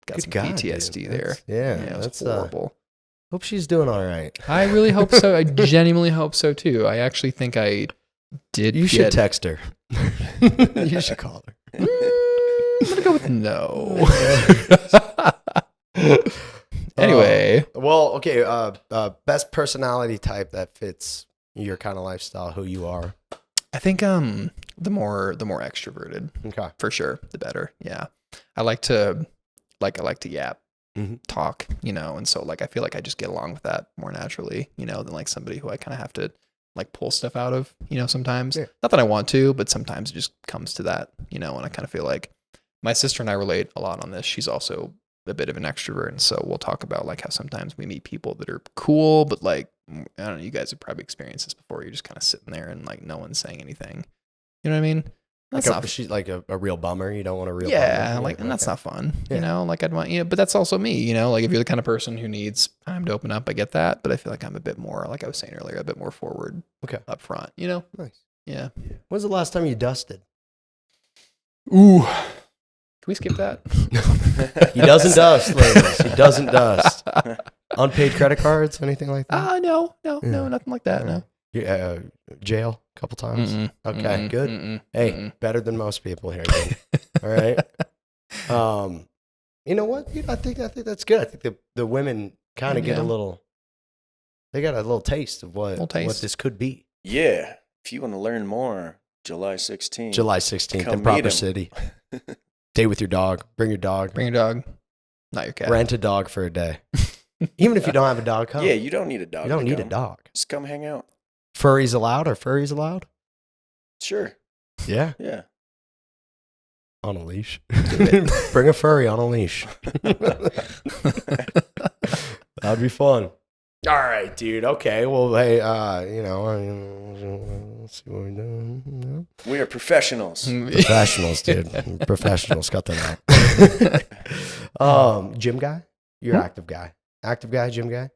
[SPEAKER 2] Got
[SPEAKER 1] Good
[SPEAKER 2] some
[SPEAKER 1] God,
[SPEAKER 2] PTSD
[SPEAKER 1] dude.
[SPEAKER 2] there.
[SPEAKER 1] Yeah,
[SPEAKER 2] It was
[SPEAKER 1] that's
[SPEAKER 2] horrible.
[SPEAKER 1] hope she's doing all right.
[SPEAKER 2] I really hope so. I genuinely hope so too. I actually think I did.
[SPEAKER 1] You should text her. You should call her.
[SPEAKER 2] I'm gonna go with no. Anyway,
[SPEAKER 1] well, okay. Best personality type that fits your kind of lifestyle, who you are.
[SPEAKER 2] I think the more extroverted,
[SPEAKER 1] Okay.
[SPEAKER 2] for sure, the better. Yeah, I like to yap, talk, and so like I feel like I just get along with that more naturally, than like somebody who I kind of have to like pull stuff out of, sometimes.
[SPEAKER 1] Yeah.
[SPEAKER 2] Not that I want to, but sometimes it just comes to that, and I kind of feel like my sister and I relate a lot on this. She's also a bit of an extrovert, and so we'll talk about like how sometimes we meet people that are cool, but like I don't know, you guys have probably experienced this before. You're just kind of sitting there and like no one's saying anything. You know what I mean?
[SPEAKER 1] She's like a real bummer. You don't want a real
[SPEAKER 2] yeah,
[SPEAKER 1] bummer.
[SPEAKER 2] like, and that's not fun.
[SPEAKER 1] Yeah.
[SPEAKER 2] Like I'd want, but that's also me, like if you're the kind of person who needs time to open up, I get that. But I feel like I'm a bit more, like I was saying earlier, a bit more forward, up front,
[SPEAKER 1] Nice.
[SPEAKER 2] Yeah.
[SPEAKER 1] When's the last time you dusted?
[SPEAKER 2] Ooh. Can we skip that?
[SPEAKER 1] He doesn't dust, ladies. He doesn't dust. Unpaid credit cards, anything like that?
[SPEAKER 2] No, nothing like that. No.
[SPEAKER 1] Jail a couple times. Okay, good. Hey, better than most people here. Dude. All right. You know what? I think that's good. I think the women kind of get a little. They got a little taste of what this could be.
[SPEAKER 3] Yeah. If you want to learn more, July 16th.
[SPEAKER 1] July 16th,
[SPEAKER 3] Come
[SPEAKER 1] Improper
[SPEAKER 3] meet 'em.
[SPEAKER 1] City. Date with your dog. Bring your dog.
[SPEAKER 2] Bring your dog, not your cat.
[SPEAKER 1] Rent a dog for a day. Even if you don't have a dog, come.
[SPEAKER 3] Yeah, you don't need a dog.
[SPEAKER 1] You don't
[SPEAKER 3] to
[SPEAKER 1] need a
[SPEAKER 3] come.
[SPEAKER 1] dog.
[SPEAKER 3] Just come hang out.
[SPEAKER 1] Furries allowed? Are furries allowed?
[SPEAKER 3] Sure.
[SPEAKER 1] Yeah.
[SPEAKER 3] Yeah.
[SPEAKER 1] On a leash. Bring a furry on a leash. That'd be fun. All right, dude. Okay. Well, hey, let's see what we're doing.
[SPEAKER 3] We are professionals.
[SPEAKER 1] Professionals, dude. Professionals. Cut that out. Gym guy? You're active guy. Active guy, gym guy?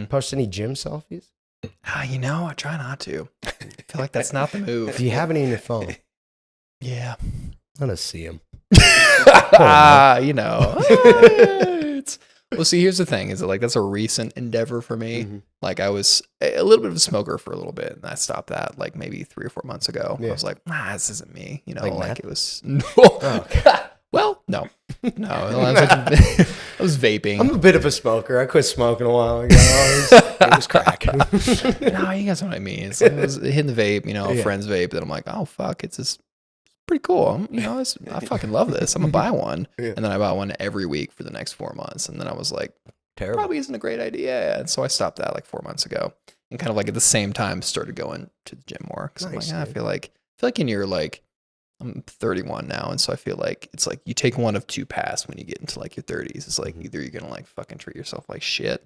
[SPEAKER 1] Post any gym selfies?
[SPEAKER 2] I try not to. I feel like that's not the move.
[SPEAKER 1] Do you have any in your phone?
[SPEAKER 2] Yeah.
[SPEAKER 1] Let us see him.
[SPEAKER 2] Well, see, here's the thing: is that like that's a recent endeavor for me. Like I was a little bit of a smoker for a little bit, and I stopped that like maybe 3 or 4 months ago. I was like, this isn't me. Like it was. No. Well, no. I was vaping.
[SPEAKER 1] I'm a bit of a smoker. I quit smoking a while ago. It was crack.
[SPEAKER 2] No, you guys know what I mean. It's like I was hitting the vape, friends vape. That I'm like, oh fuck, it's just pretty cool. I fucking love this. I'm gonna buy one, and then I bought one every week for the next 4 months, and then I was like,
[SPEAKER 1] terrible.
[SPEAKER 2] Probably isn't a great idea, and so I stopped that like 4 months ago, and kind of like at the same time started going to the gym more because
[SPEAKER 1] Nice,
[SPEAKER 2] I'm like, I feel like in your like. I'm 31 now, and so I feel like it's like you take one of two paths when you get into like your 30s. It's like either you're gonna like fucking treat yourself like shit,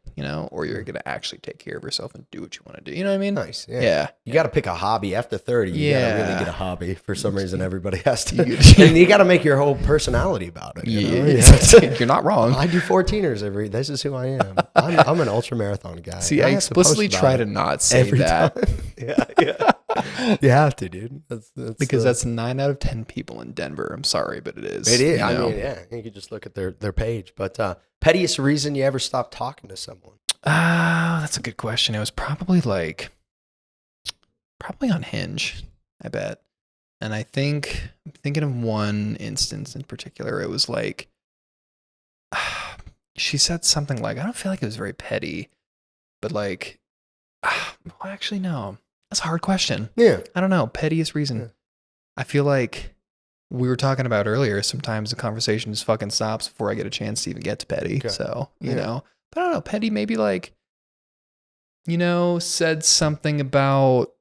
[SPEAKER 2] or you're gonna actually take care of yourself and do what you want to do. You know what I mean?
[SPEAKER 1] Nice.
[SPEAKER 2] Yeah.
[SPEAKER 1] You got to pick a hobby after 30. You got to really get a hobby. For some reason, everybody has to.
[SPEAKER 2] You
[SPEAKER 1] And you got to make your whole personality about it.
[SPEAKER 2] You're not wrong.
[SPEAKER 1] I do 14ers this is who I am. I'm an ultra marathon guy.
[SPEAKER 2] See, I explicitly try to not say that.
[SPEAKER 1] Yeah. You have to, dude. That's
[SPEAKER 2] because that's 9 out of 10 people in Denver. I'm sorry, but it is.
[SPEAKER 1] It is. I mean, you could just look at their page. But pettiest reason you ever stopped talking to someone?
[SPEAKER 2] That's a good question. It was probably on Hinge, I bet. And I'm thinking of one instance in particular. It was like, she said something like, I don't feel like it was very petty, but like, Well, actually, no. That's a hard question.
[SPEAKER 1] Yeah.
[SPEAKER 2] I don't know. Pettiest reason.
[SPEAKER 1] Yeah.
[SPEAKER 2] I feel like we were talking about earlier. Sometimes the conversation just fucking stops before I get a chance to even get to petty.
[SPEAKER 1] Okay.
[SPEAKER 2] So, you
[SPEAKER 1] Yeah.
[SPEAKER 2] know, but I don't know. Petty maybe like, you know, said something about.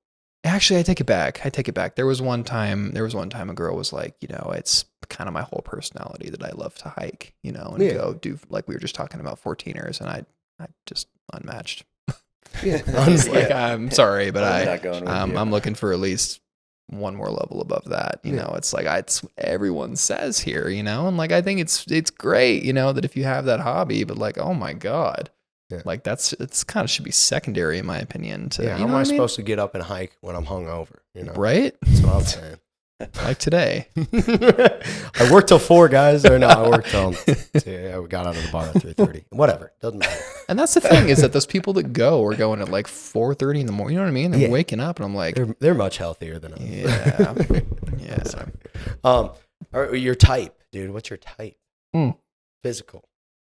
[SPEAKER 2] Actually, I take it back. There was one time a girl was like, you know, it's kind of my whole personality that I love to hike, you know, and
[SPEAKER 1] Yeah.
[SPEAKER 2] go do, like we were just talking about 14ers, and I just unmatched.
[SPEAKER 1] Yeah.
[SPEAKER 2] It's like, I'm sorry, but
[SPEAKER 3] I'm not going with you.
[SPEAKER 2] I'm looking for at least one more level above that. You
[SPEAKER 1] Yeah.
[SPEAKER 2] know, it's like it's everyone says here, you know, and like I think it's great, you know, that if you have that hobby, but like, oh my God.
[SPEAKER 1] Yeah.
[SPEAKER 2] Like it's kind of should be secondary in my opinion to,
[SPEAKER 1] Yeah.
[SPEAKER 2] you
[SPEAKER 1] How
[SPEAKER 2] know
[SPEAKER 1] am
[SPEAKER 2] what
[SPEAKER 1] I
[SPEAKER 2] I mean?
[SPEAKER 1] supposed to get up and hike when I'm hungover? You know,
[SPEAKER 2] Right?
[SPEAKER 1] that's what I'm saying.
[SPEAKER 2] Like today.
[SPEAKER 1] I worked till 4, guys. Or no, I worked till. Yeah, we got out of the bar at 3:30. Whatever, doesn't matter.
[SPEAKER 2] And that's the thing is that those people that go are going at like 4:30 in the morning. You know what I mean? They're
[SPEAKER 1] Yeah.
[SPEAKER 2] waking up, and I'm like,
[SPEAKER 1] They're much healthier than us.
[SPEAKER 2] yeah, yeah.
[SPEAKER 1] Sorry. Your type, dude. What's your type? Physical.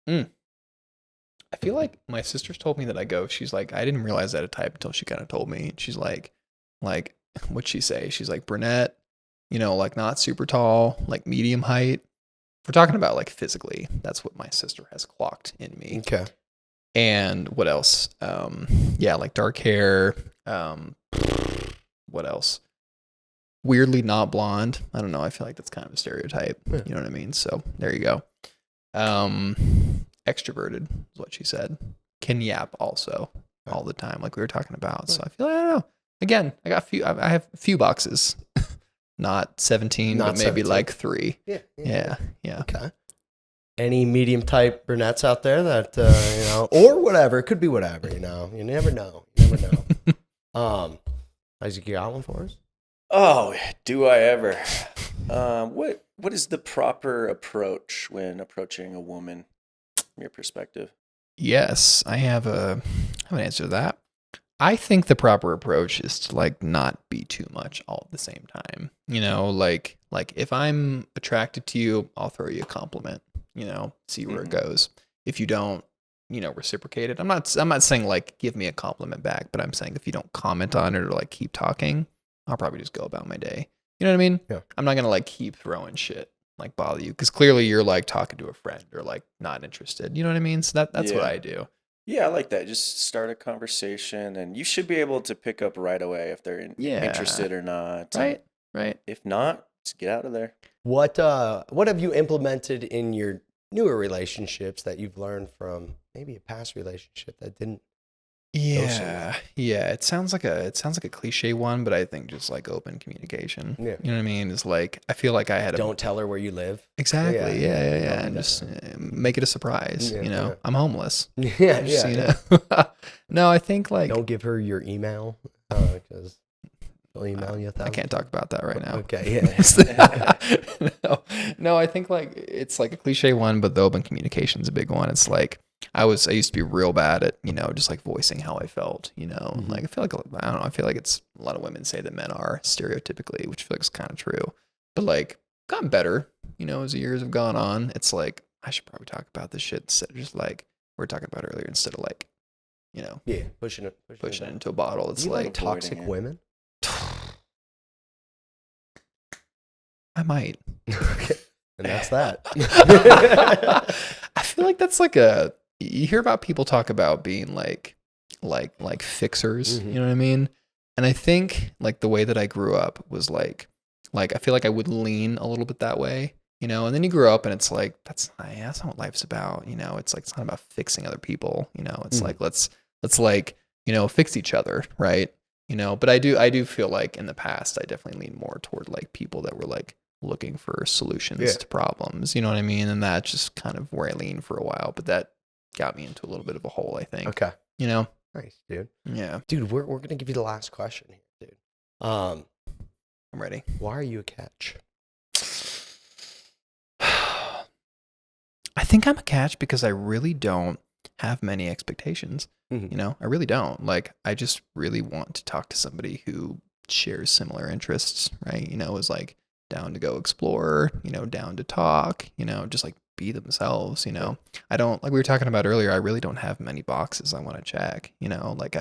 [SPEAKER 2] I feel like my sister's told me that I go. She's like, I didn't realize I had a type until she kind of told me. She's like, what'd she say? She's like brunette, you know, like not super tall, like medium height. If we're talking about like physically, that's what my sister has clocked in me.
[SPEAKER 1] Okay.
[SPEAKER 2] And what else? Yeah, like dark hair. What else? Weirdly not blonde. I don't know. I feel like that's kind of a stereotype.
[SPEAKER 1] Yeah.
[SPEAKER 2] You know what I mean? So there you go. Extroverted is what she said. Can yap also all the time, like we were talking about. So I feel like, I don't know. Again, I have a few boxes. Not 17,
[SPEAKER 1] Not
[SPEAKER 2] but maybe
[SPEAKER 1] 17.
[SPEAKER 2] like 3.
[SPEAKER 1] Yeah.
[SPEAKER 2] Yeah.
[SPEAKER 1] Okay. Any medium type brunettes out there that you know, or whatever? It could be whatever. You know, you never know. You never know. Isaac, you got one for us?
[SPEAKER 3] Oh, do I ever? What is the proper approach when approaching a woman from your perspective?
[SPEAKER 2] Yes, I have an answer to that. I think the proper approach is to like not be too much all at the same time. You know, like if I'm attracted to you, I'll throw you a compliment, you know, see where it goes. If you don't, you know, reciprocate it. I'm not saying like give me a compliment back, but I'm saying if you don't comment on it or like keep talking, I'll probably just go about my day. You know what I mean?
[SPEAKER 1] Yeah.
[SPEAKER 2] I'm not going to like keep throwing shit, like bother you, because clearly you're like talking to a friend or like not interested. You know what I mean? So that's what
[SPEAKER 3] Yeah.
[SPEAKER 2] I do.
[SPEAKER 3] Yeah, I like that. Just start a conversation, and you should be able to pick up right away if they're interested or not. And
[SPEAKER 2] Right.
[SPEAKER 3] if not, just get out of there.
[SPEAKER 1] What have you implemented in your newer relationships that you've learned from maybe a past relationship that didn't?
[SPEAKER 2] Yeah. It sounds like a cliche one, but I think just like open communication.
[SPEAKER 1] Yeah.
[SPEAKER 2] You know what I mean? It's like I feel like I had
[SPEAKER 1] Don't tell her where you live.
[SPEAKER 2] exactly. Yeah.
[SPEAKER 1] Don't
[SPEAKER 2] And
[SPEAKER 1] do
[SPEAKER 2] just make it a surprise.
[SPEAKER 1] Yeah,
[SPEAKER 2] you know,
[SPEAKER 1] yeah.
[SPEAKER 2] I'm homeless.
[SPEAKER 1] Yeah,
[SPEAKER 2] Just, you
[SPEAKER 1] yeah.
[SPEAKER 2] know. No, I think like
[SPEAKER 1] Don't give her your email because she'll email you.
[SPEAKER 2] I can't talk about that right now.
[SPEAKER 1] Okay, yeah.
[SPEAKER 2] No, I think like it's like a cliche one, but the open communication is a big one. It's like I used to be real bad at, you know, just like voicing how I felt, you know,
[SPEAKER 1] Mhm.
[SPEAKER 2] like I feel like, I don't know, I feel like it's a lot of women say that men are stereotypically, which I feel like is kind of true, but like gotten better, you know, as the years have gone on. It's like, I should probably talk about this shit instead of just like we were talking about earlier, instead of like, you know,
[SPEAKER 1] Yeah, pushing it
[SPEAKER 2] into a bottle. It's
[SPEAKER 1] You
[SPEAKER 2] like,
[SPEAKER 1] like toxic
[SPEAKER 3] avoiding it.
[SPEAKER 1] women?
[SPEAKER 2] I might.
[SPEAKER 1] Okay. And that's that.
[SPEAKER 2] I feel like that's like you hear about people talk about being like fixers,
[SPEAKER 1] Mhm.
[SPEAKER 2] you know what I mean? And I think like the way that I grew up was like I feel like I would lean a little bit that way, you know, and then you grow up and it's like, that's not what life's about. You know, it's like, it's not about fixing other people, you know, it's
[SPEAKER 1] Mhm.
[SPEAKER 2] like, let's like, you know, fix each other. Right. You know, but I do feel like in the past, I definitely lean more toward like people that were like looking for solutions
[SPEAKER 1] Yeah.
[SPEAKER 2] to problems, you know what I mean? And that's just kind of where I leaned for a while, but that got me into a little bit of a hole, I think.
[SPEAKER 1] Okay.
[SPEAKER 2] You know?
[SPEAKER 1] Nice, dude.
[SPEAKER 2] Yeah.
[SPEAKER 1] Dude, we're gonna give you the last question here, dude.
[SPEAKER 2] I'm ready.
[SPEAKER 1] Why are you a catch?
[SPEAKER 2] I think I'm a catch because I really don't have many expectations.
[SPEAKER 1] Mhm.
[SPEAKER 2] You know, I really don't. Like, I just really want to talk to somebody who shares similar interests, right? You know, is like down to go explore, you know, down to talk, you know, just like be themselves, you know. I don't, like we were talking about earlier, I really don't have many boxes I want to check, you know, like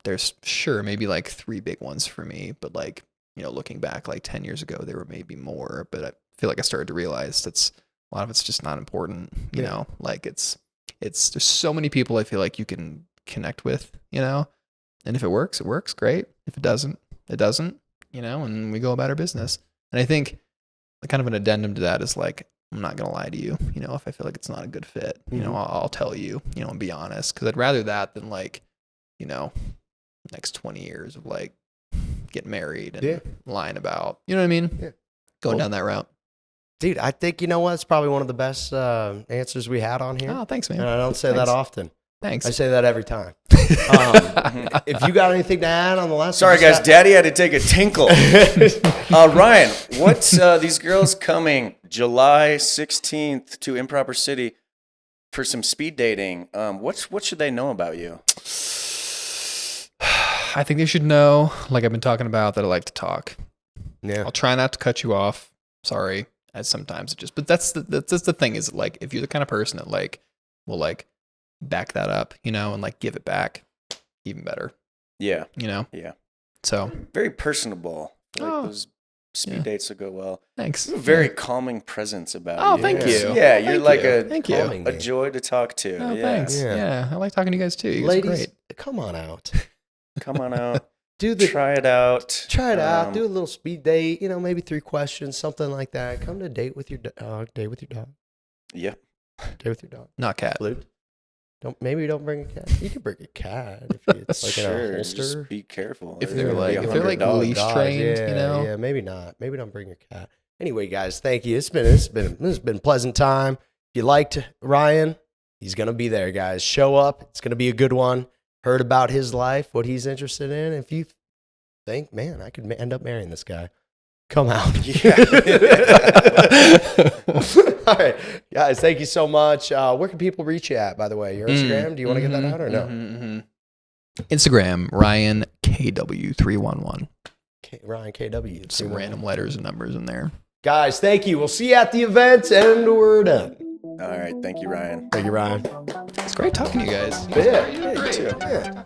[SPEAKER 2] there's sure maybe like 3 big ones for me, but like, you know, looking back like 10 years ago, there were maybe more, but I feel like I started to realize that's a lot of it's just not important, you know, like it's there's so many people I feel like you can connect with, you know, and if it works, great. If it doesn't, it doesn't, you know, and we go about our business. And I think kind of an addendum to that is like, I'm not going to lie to you, you know, if I feel like it's not a good fit, you know, I'll tell you, you know, and be honest, because I'd rather that than like, you know, next 20 years of like getting married and lying about, you know what I mean?
[SPEAKER 1] Yeah.
[SPEAKER 2] Going down that route.
[SPEAKER 1] Dude, I think, you know what? It's probably one of the best answers we had on here.
[SPEAKER 2] Oh, thanks, man.
[SPEAKER 1] And I don't say that often.
[SPEAKER 2] Thanks.
[SPEAKER 1] I say that every time. If you got anything to add on the last
[SPEAKER 3] Sorry, guys. Daddy had to take a tinkle. Ryan, what's these girls coming July 16th to Improper City for some speed dating? What should they know about you?
[SPEAKER 2] I think they should know, like I've been talking about, that I like to talk.
[SPEAKER 1] Yeah.
[SPEAKER 2] I'll try not to cut you off. Sorry, as sometimes it just. But that's the thing is like if you're the kind of person that like will like back that up, you know, and like give it back, even better.
[SPEAKER 3] Yeah.
[SPEAKER 2] You know.
[SPEAKER 3] Yeah.
[SPEAKER 2] So
[SPEAKER 3] very personable. Like those speed dates will go well.
[SPEAKER 2] Thanks.
[SPEAKER 3] You have a very calming presence about you.
[SPEAKER 2] Oh, thank you.
[SPEAKER 3] Yeah, you're like
[SPEAKER 2] thank you.
[SPEAKER 3] a joy to talk to.
[SPEAKER 2] Oh,
[SPEAKER 3] yeah.
[SPEAKER 2] thanks. Yeah, I like talking to you guys too. You guys
[SPEAKER 1] Ladies,
[SPEAKER 2] are great.
[SPEAKER 1] come on out.
[SPEAKER 3] Come on out.
[SPEAKER 1] Try it out. Do a little speed date. You know, maybe 3 questions, something like that. Come to date with your dog. Date with your dog.
[SPEAKER 3] Yeah.
[SPEAKER 1] Date with your dog.
[SPEAKER 2] Not cat.
[SPEAKER 1] Sploot. Don't bring a cat. You can bring a cat if it's like in a holster.
[SPEAKER 3] Just be careful.
[SPEAKER 2] If they're like
[SPEAKER 1] dog
[SPEAKER 2] leash
[SPEAKER 1] dogs,
[SPEAKER 2] trained, you know.
[SPEAKER 1] Yeah, maybe not. Maybe don't bring your cat. Anyway, guys, thank you. This has been a pleasant time. If you liked Ryan, he's gonna be there, guys. Show up. It's gonna be a good one. Heard about his life, what he's interested in. If you think, man, I could end up marrying this guy, come out.
[SPEAKER 3] Yeah.
[SPEAKER 1] All right, guys, thank you so much. Where can people reach you at, by the way? Your Instagram? Do you want to get that out or no?
[SPEAKER 2] Instagram, Ryan KW311.
[SPEAKER 1] Ryan KW.
[SPEAKER 2] Some random letters and numbers in there.
[SPEAKER 1] Guys, thank you. We'll see you at the event, and we're done.
[SPEAKER 3] All right. Thank you, Ryan.
[SPEAKER 1] Thank you, Ryan.
[SPEAKER 2] It's great talking to you guys.
[SPEAKER 1] Yeah,
[SPEAKER 3] You too.
[SPEAKER 1] Yeah.